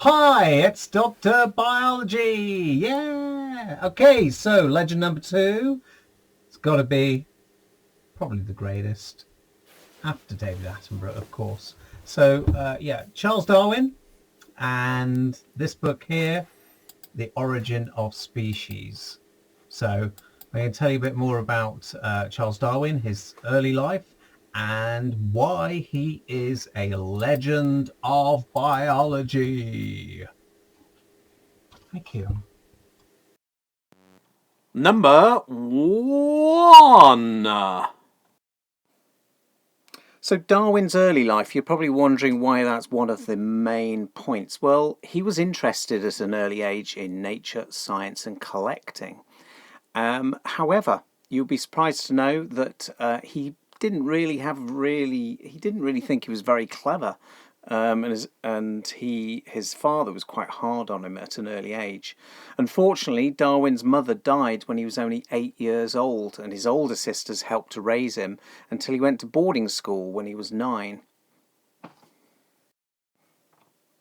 Hi, it's Dr. Biology. Yeah. Okay, so legend number two. It's got to be probably the greatest after David Attenborough, of course. So, yeah, Charles Darwin and this book here, The Origin of Species. So, I'm going to tell you a bit more about Charles Darwin, his early life, and why he is a legend of biology. Thank you. Number 1. So Darwin's early life, you're probably wondering why that's one of the main points. Well, he was interested at an early age in nature, science and collecting. However, you'll be surprised to know that he didn't really think he was very clever. His father was quite hard on him at an early age. Unfortunately, Darwin's mother died when he was only 8 years old, and his older sisters helped to raise him until he went to boarding school when he was 9.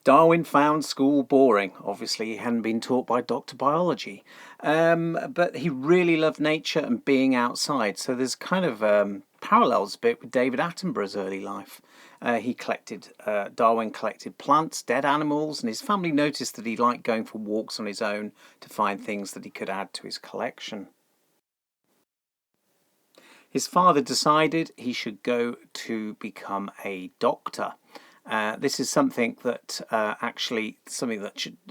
Darwin found school boring. Obviously, he hadn't been taught by Dr. Biology. But he really loved nature and being outside. So there's kind of parallels a bit with David Attenborough's early life. Darwin collected plants, dead animals, and his family noticed that he liked going for walks on his own to find things that he could add to his collection. His father decided he should go to become a doctor. This is something that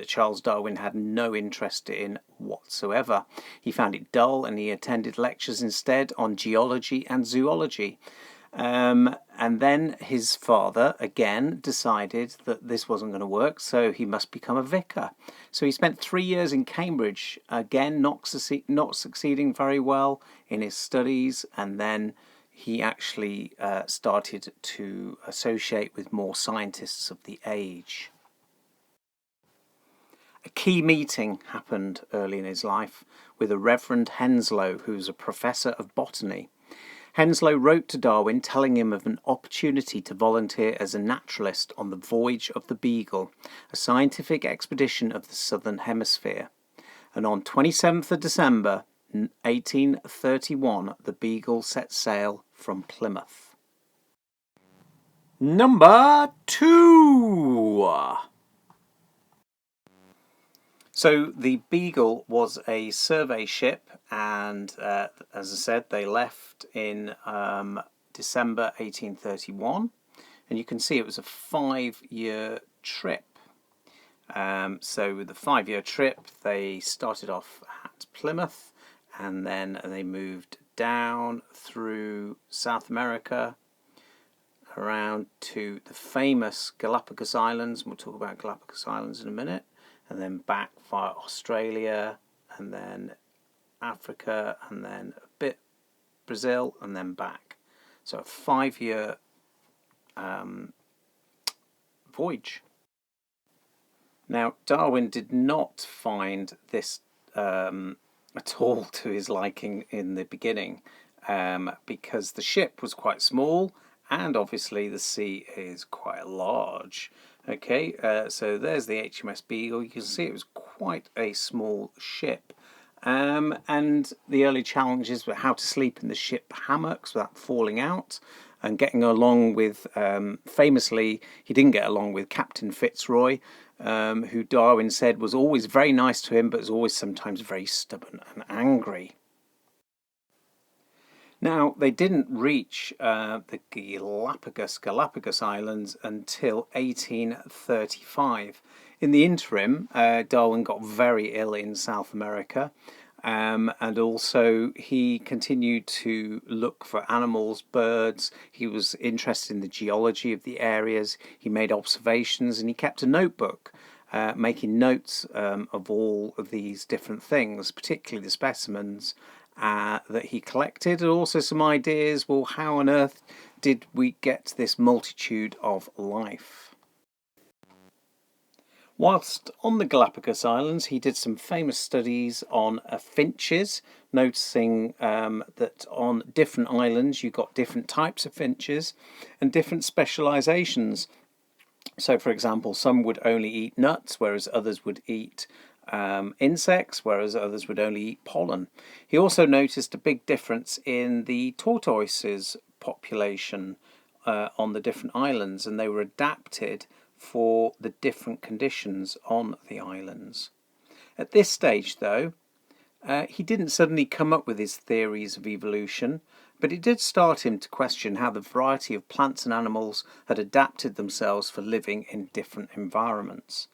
Charles Darwin had no interest in whatsoever. He found it dull and he attended lectures instead on geology and zoology. And then his father again decided that this wasn't going to work, so he must become a vicar. So he spent 3 years in Cambridge, again not succeeding very well in his studies, and then he actually started to associate with more scientists of the age. A key meeting happened early in his life with a Reverend Henslow, who's a professor of botany. Henslow wrote to Darwin telling him of an opportunity to volunteer as a naturalist on the voyage of the Beagle, a scientific expedition of the Southern Hemisphere. And on 27th of December 1831, the Beagle set sail from Plymouth. Number 2. So the Beagle was a survey ship, and as I said, they left in December 1831, and you can see it was a 5-year trip. So with the 5-year trip, they started off at Plymouth, and then they moved down through South America around to the famous Galapagos Islands, and we'll talk about Galapagos Islands in a minute, and then back via Australia, and then Africa, and then a bit Brazil, and then back. So a 5-year voyage. Now, Darwin did not find this at all to his liking in the beginning, because the ship was quite small, and obviously the sea is quite large. Okay, so there's the HMS Beagle. You can see it was quite a small ship. And the early challenges were how to sleep in the ship hammocks without falling out, and getting along with, famously, he didn't get along with Captain Fitzroy, who Darwin said was always very nice to him, but was always sometimes very stubborn and angry. Now, they didn't reach the Galapagos Islands until 1835. In the interim, Darwin got very ill in South America, and also he continued to look for animals, birds. He was interested in the geology of the areas. He made observations, and he kept a notebook, making notes of all of these different things, particularly the specimens that he collected, and also some ideas, well, how on earth did we get this multitude of life? Whilst on the Galapagos Islands, he did some famous studies on finches, noticing that on different islands you got different types of finches and different specialisations. So, for example, some would only eat nuts, whereas others would eat insects, whereas others would only eat pollen. He also noticed a big difference in the tortoises' population on the different islands, and they were adapted for the different conditions on the islands. At this stage, though, he didn't suddenly come up with his theories of evolution, but it did start him to question how the variety of plants and animals had adapted themselves for living in different environments.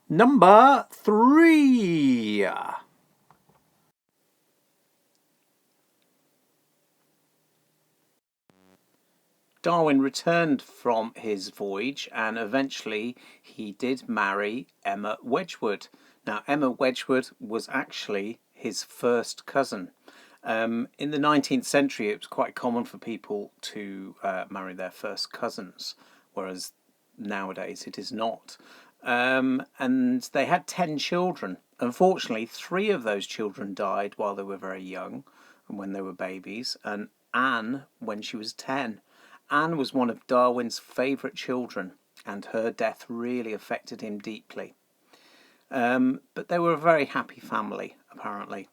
Number 3. Darwin returned from his voyage and eventually he did marry Emma Wedgwood. Now, Emma Wedgwood was actually his first cousin. In the 19th century, it was quite common for people to marry their first cousins, whereas nowadays it is not. And they had 10 children. Unfortunately, 3 of those children died while they were very young and when they were babies, and Anne when she was 10. Anne was one of Darwin's favourite children, and her death really affected him deeply. But they were a very happy family, apparently.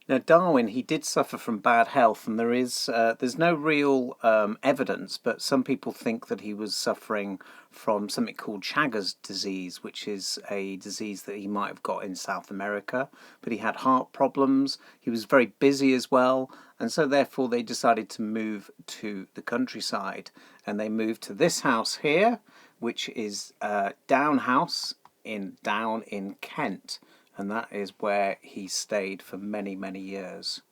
Now, Darwin, he did suffer from bad health, and there's no real evidence, but some people think that he was suffering from something called Chagas disease, which is a disease that he might have got in South America. But he had heart problems. He was very busy as well, and so therefore they decided to move to the countryside, and they moved to this house here, which is Down House down in Kent. And that is where he stayed for many, many years.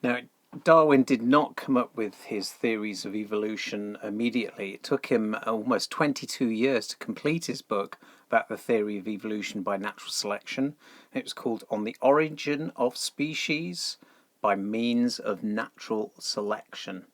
Now, Darwin did not come up with his theories of evolution immediately. It took him almost 22 years to complete his book about the theory of evolution by natural selection. It was called On the Origin of Species by Means of Natural Selection.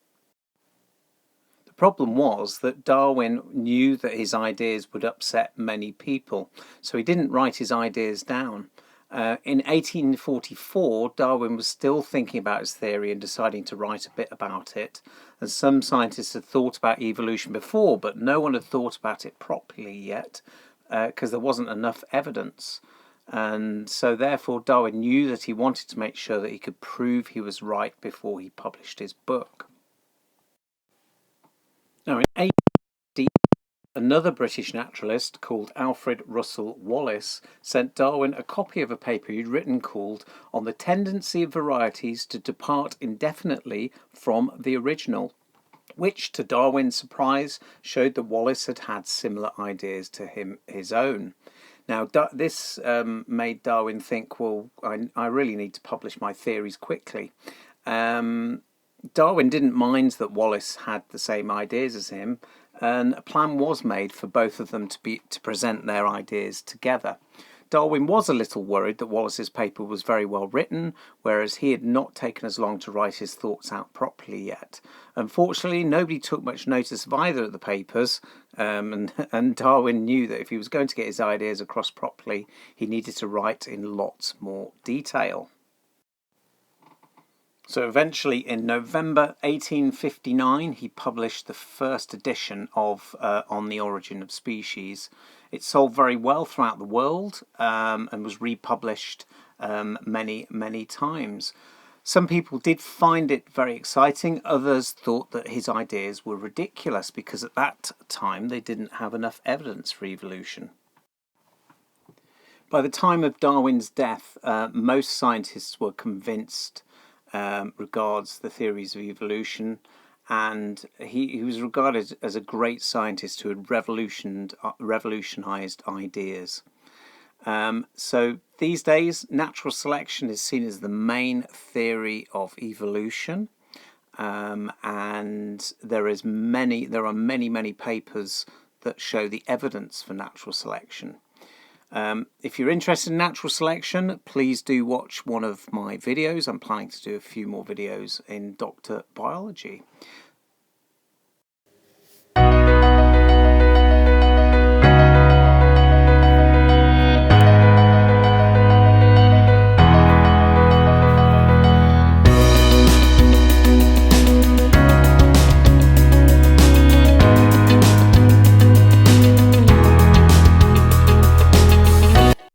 The problem was that Darwin knew that his ideas would upset many people, so he didn't write his ideas down. In 1844, Darwin was still thinking about his theory and deciding to write a bit about it. And some scientists had thought about evolution before, but no one had thought about it properly yet because there wasn't enough evidence. And so therefore Darwin knew that he wanted to make sure that he could prove he was right before he published his book. Now, in 1880, another British naturalist called Alfred Russel Wallace sent Darwin a copy of a paper he'd written called On the Tendency of Varieties to Depart Indefinitely from the Original, which, to Darwin's surprise, showed that Wallace had had similar ideas to his own. Now, this made Darwin think, well, I really need to publish my theories quickly. Darwin didn't mind that Wallace had the same ideas as him, and a plan was made for both of them to present their ideas together. Darwin was a little worried that Wallace's paper was very well written, whereas he had not taken as long to write his thoughts out properly yet. Unfortunately, nobody took much notice of either of the papers, and Darwin knew that if he was going to get his ideas across properly, he needed to write in lots more detail. So eventually, in November 1859, he published the first edition of On the Origin of Species. It sold very well throughout the world and was republished many, many times. Some people did find it very exciting. Others thought that his ideas were ridiculous because at that time they didn't have enough evidence for evolution. By the time of Darwin's death, most scientists were convinced regards the theories of evolution, and he was regarded as a great scientist who had revolutionized ideas. So these days, natural selection is seen as the main theory of evolution, and there are many papers that show the evidence for natural selection. If you're interested in natural selection, please do watch one of my videos. I'm planning to do a few more videos in DrBiology.